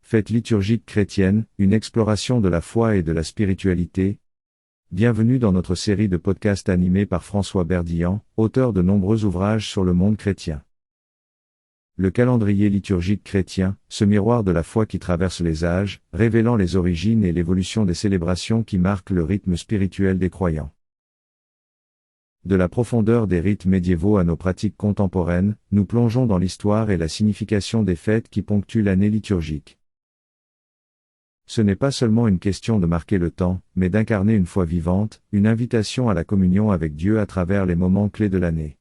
Fêtes liturgiques chrétiennes, une exploration de la foi et de la spiritualité. Bienvenue dans notre série de podcasts animés par François Berdillan, auteur de nombreux ouvrages sur le monde chrétien. Le calendrier liturgique chrétien, ce miroir de la foi qui traverse les âges, révélant les origines et l'évolution des célébrations qui marquent le rythme spirituel des croyants. De la profondeur des rites médiévaux à nos pratiques contemporaines, nous plongeons dans l'histoire et la signification des fêtes qui ponctuent l'année liturgique. Ce n'est pas seulement une question de marquer le temps, mais d'incarner une foi vivante, une invitation à la communion avec Dieu à travers les moments clés de l'année.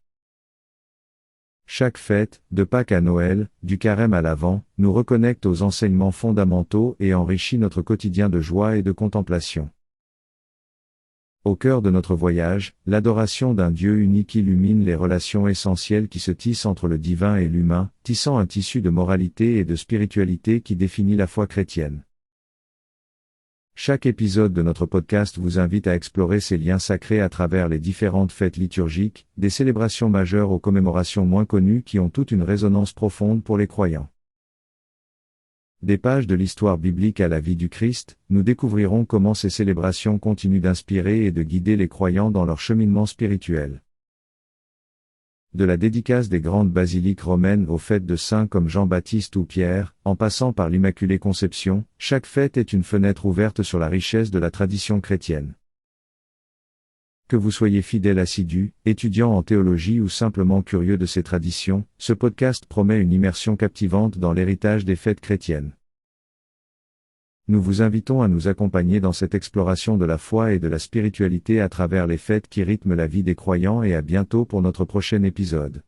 Chaque fête, de Pâques à Noël, du Carême à l'Avent, nous reconnecte aux enseignements fondamentaux et enrichit notre quotidien de joie et de contemplation. Au cœur de notre voyage, l'adoration d'un Dieu unique illumine les relations essentielles qui se tissent entre le divin et l'humain, tissant un tissu de moralité et de spiritualité qui définit la foi chrétienne. Chaque épisode de notre podcast vous invite à explorer ces liens sacrés à travers les différentes fêtes liturgiques, des célébrations majeures aux commémorations moins connues qui ont toute une résonance profonde pour les croyants. Des pages de l'histoire biblique à la vie du Christ, nous découvrirons comment ces célébrations continuent d'inspirer et de guider les croyants dans leur cheminement spirituel. De la dédicace des grandes basiliques romaines aux fêtes de saints comme Jean-Baptiste ou Pierre, en passant par l'Immaculée Conception, chaque fête est une fenêtre ouverte sur la richesse de la tradition chrétienne. Que vous soyez fidèle assidu, étudiant en théologie ou simplement curieux de ces traditions, ce podcast promet une immersion captivante dans l'héritage des fêtes chrétiennes. Nous vous invitons à nous accompagner dans cette exploration de la foi et de la spiritualité à travers les fêtes qui rythment la vie des croyants et à bientôt pour notre prochain épisode.